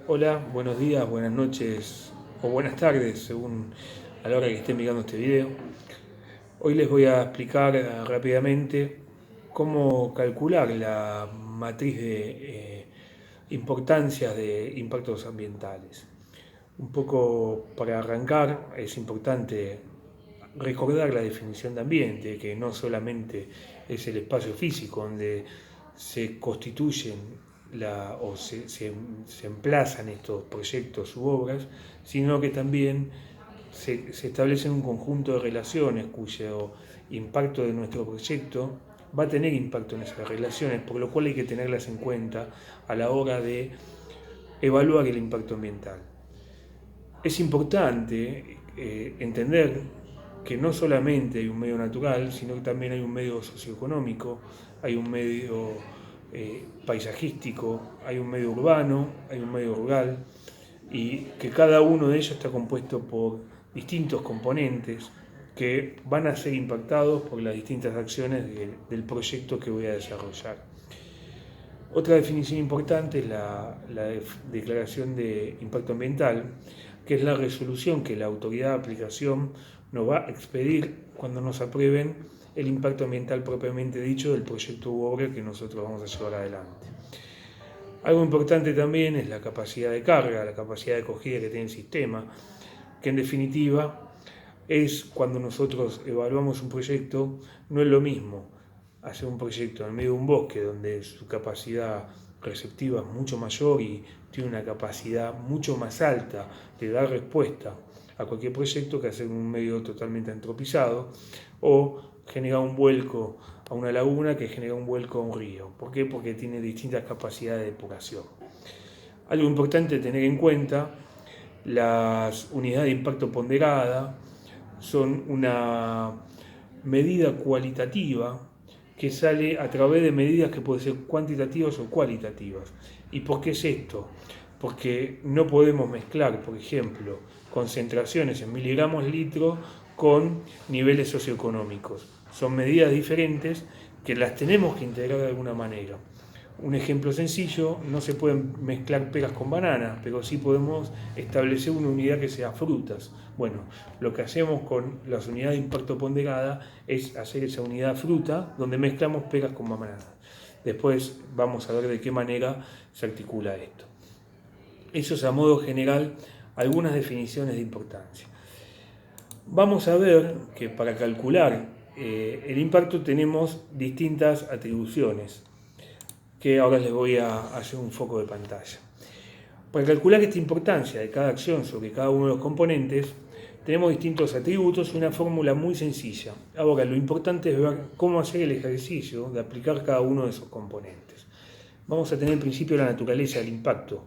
Hola, buenos días, buenas noches o buenas tardes, según a la hora que estén mirando este video. Hoy les voy a explicar rápidamente cómo calcular la matriz de importancias de impactos ambientales. Un poco para arrancar es importante recordar la definición de ambiente, que no solamente es el espacio físico donde se constituyen se emplazan estos proyectos u obras, sino que también se establecen un conjunto de relaciones cuyo impacto de nuestro proyecto va a tener impacto en esas relaciones, por lo cual hay que tenerlas en cuenta a la hora de evaluar el impacto ambiental. Es importante entender que no solamente hay un medio natural, sino que también hay un medio socioeconómico, hay un medio paisajístico, hay un medio urbano, hay un medio rural, y que cada uno de ellos está compuesto por distintos componentes que van a ser impactados por las distintas acciones del proyecto que voy a desarrollar. Otra definición importante es la declaración de impacto ambiental, que es la resolución que la autoridad de aplicación nos va a expedir cuando nos aprueben el impacto ambiental propiamente dicho del proyecto u obra que nosotros vamos a llevar adelante. Algo importante también es la capacidad de carga, la capacidad de acogida que tiene el sistema, que en definitiva es cuando nosotros evaluamos un proyecto, no es lo mismo hacer un proyecto en medio de un bosque donde su capacidad receptiva es mucho mayor y tiene una capacidad mucho más alta de dar respuesta a cualquier proyecto que hacer un medio totalmente antropizado o generar un vuelco a una laguna que genera un vuelco a un río. ¿Por qué? Porque tiene distintas capacidades de depuración. Algo importante tener en cuenta, las unidades de impacto ponderada son una medida cualitativa que sale a través de medidas que pueden ser cuantitativas o cualitativas. ¿Y por qué es esto? Porque no podemos mezclar, por ejemplo, concentraciones en miligramos litro con niveles socioeconómicos. Son medidas diferentes que las tenemos que integrar de alguna manera. Un ejemplo sencillo, no se pueden mezclar peras con bananas, pero sí podemos establecer una unidad que sea frutas. Bueno, lo que hacemos con las unidades de impacto ponderada es hacer esa unidad fruta donde mezclamos peras con bananas. Después vamos a ver de qué manera se articula esto. Eso es a modo general algunas definiciones de importancia. Vamos a ver que para calcular el impacto tenemos distintas atribuciones, que ahora les voy a hacer un foco de pantalla. Para calcular esta importancia de cada acción sobre cada uno de los componentes, tenemos distintos atributos y una fórmula muy sencilla. Ahora, lo importante es ver cómo hacer el ejercicio de aplicar cada uno de esos componentes. Vamos a tener en principio la naturaleza del impacto,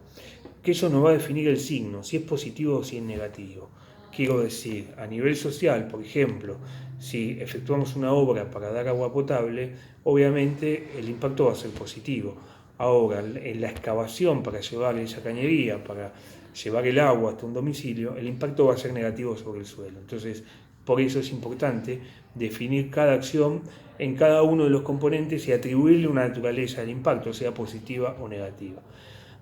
que eso nos va a definir el signo, si es positivo o si es negativo. Quiero decir, a nivel social, por ejemplo, si efectuamos una obra para dar agua potable, obviamente el impacto va a ser positivo. Ahora, en la excavación para llevar esa cañería, para llevar el agua hasta un domicilio, el impacto va a ser negativo sobre el suelo. Entonces, por eso es importante definir cada acción en cada uno de los componentes y atribuirle una naturaleza al impacto, sea positiva o negativa.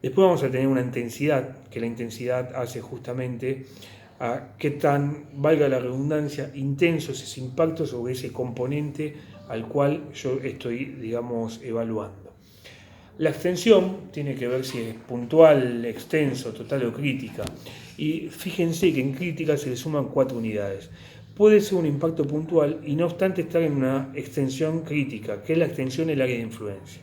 Después vamos a tener una intensidad, que la intensidad hace justamente a qué tan, valga la redundancia, intenso es ese impacto sobre ese componente al cual yo estoy, digamos, evaluando. La extensión tiene que ver si es puntual, extenso, total o crítica. Y fíjense que en crítica se le suman 4 unidades. Puede ser un impacto puntual y no obstante estar en una extensión crítica, que es la extensión del área de influencia.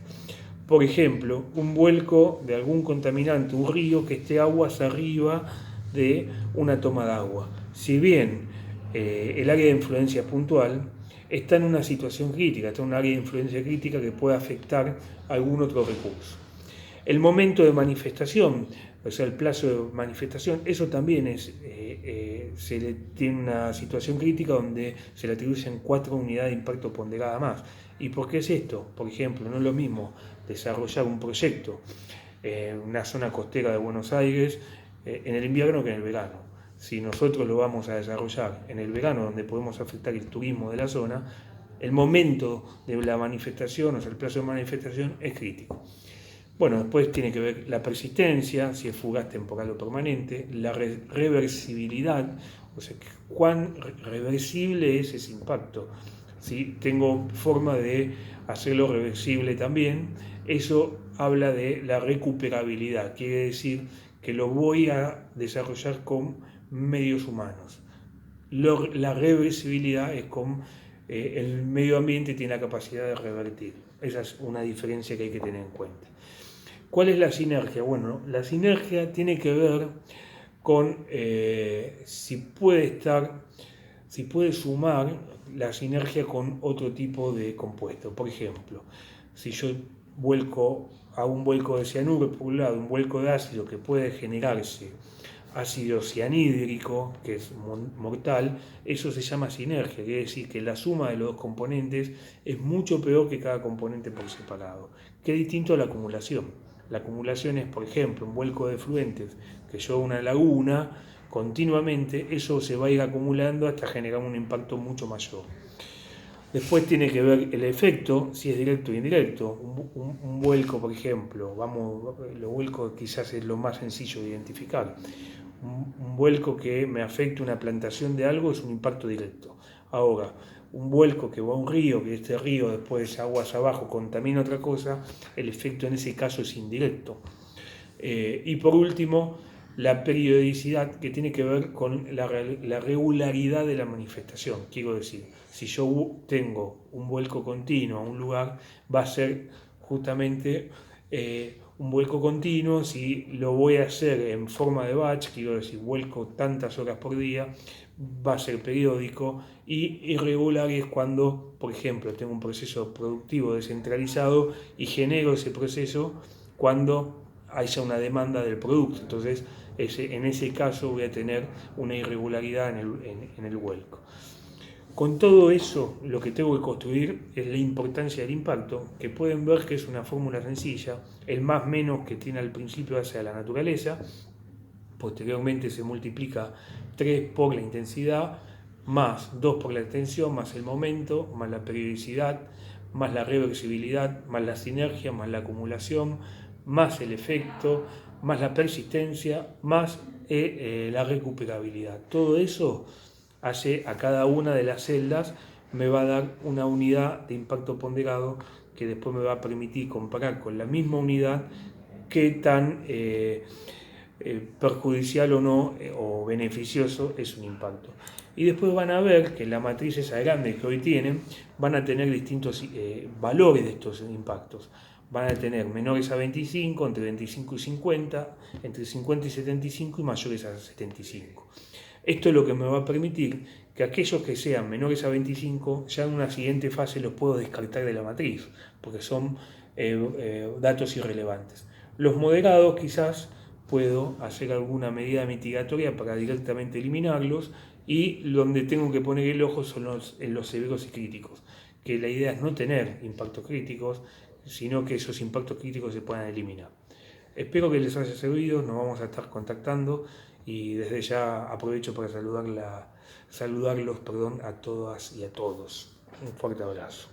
Por ejemplo, un vuelco de algún contaminante, un río que esté aguas arriba de una toma de agua. Si bien el área de influencia puntual está en una situación crítica, está en un área de influencia crítica que puede afectar algún otro recurso. El momento de manifestación, o sea, el plazo de manifestación, eso también tiene una situación crítica donde se le atribuyen 4 unidades de impacto ponderada más. ¿Y por qué es esto? Por ejemplo, no es lo mismo desarrollar un proyecto en una zona costera de Buenos Aires en el invierno que en el verano. Si nosotros lo vamos a desarrollar en el verano, donde podemos afectar el turismo de la zona, el momento de la manifestación, o sea, el plazo de manifestación es crítico. Bueno, después tiene que ver la persistencia, si es fugaz, temporal o permanente, la reversibilidad, o sea, cuán reversible es ese impacto. Si tengo forma de hacerlo reversible también, eso habla de la recuperabilidad, quiere decir que lo voy a desarrollar con medios humanos. La reversibilidad es con el medio ambiente tiene la capacidad de revertir. Esa es una diferencia que hay que tener en cuenta. ¿Cuál es la sinergia? Bueno, la sinergia tiene que ver con si puede sumar la sinergia con otro tipo de compuesto. Por ejemplo, si yo hago un vuelco de cianuro por un lado, un vuelco de ácido que puede generarse ácido cianhídrico, que es mortal, eso se llama sinergia, quiere decir que la suma de los dos componentes es mucho peor que cada componente por separado, que es distinto a la acumulación. La acumulación es, por ejemplo, un vuelco de fluentes que lleva a una laguna continuamente, eso se va a ir acumulando hasta generar un impacto mucho mayor. Después tiene que ver el efecto, si es directo o indirecto. Un vuelco, por ejemplo, los vuelcos quizás es lo más sencillo de identificar. Un vuelco que me afecte una plantación de algo es un impacto directo. Ahora, un vuelco que va a un río, que este río después aguas abajo contamina otra cosa, el efecto en ese caso es indirecto. Y por último, la periodicidad, que tiene que ver con la regularidad de la manifestación. Quiero decir, si yo tengo un vuelco continuo a un lugar, va a ser justamente un vuelco continuo. Si lo voy a hacer en forma de batch, quiero decir, vuelco tantas horas por día, va a ser periódico. Y irregular es cuando, por ejemplo, tengo un proceso productivo descentralizado y genero ese proceso cuando haya una demanda del producto. Entonces, en ese caso voy a tener una irregularidad en el vuelco. Con todo eso, lo que tengo que construir es la importancia del impacto, que pueden ver que es una fórmula sencilla, el más menos que tiene al principio hacia la naturaleza, posteriormente se multiplica 3 por la intensidad, más 2 por la extensión, más el momento, más la periodicidad, más la reversibilidad, más la sinergia, más la acumulación, más el efecto, más la persistencia, más la recuperabilidad. Todo eso hace a cada una de las celdas me va a dar una unidad de impacto ponderado que después me va a permitir comparar con la misma unidad qué tan perjudicial o no o beneficioso es un impacto. Y después van a ver que la matriz esa grande que hoy tienen van a tener distintos valores de estos impactos. Van a tener menores a 25, entre 25 y 50, entre 50 y 75 y mayores a 75. Esto es lo que me va a permitir que aquellos que sean menores a 25 ya en una siguiente fase los puedo descartar de la matriz, porque son datos irrelevantes. Los moderados quizás puedo hacer alguna medida mitigatoria para directamente eliminarlos, y donde tengo que poner el ojo son en los severos y críticos, que la idea es no tener impactos críticos, sino que esos impactos críticos se puedan eliminar. Espero que les haya servido, nos vamos a estar contactando y desde ya aprovecho para saludarlos a todas y a todos. Un fuerte abrazo.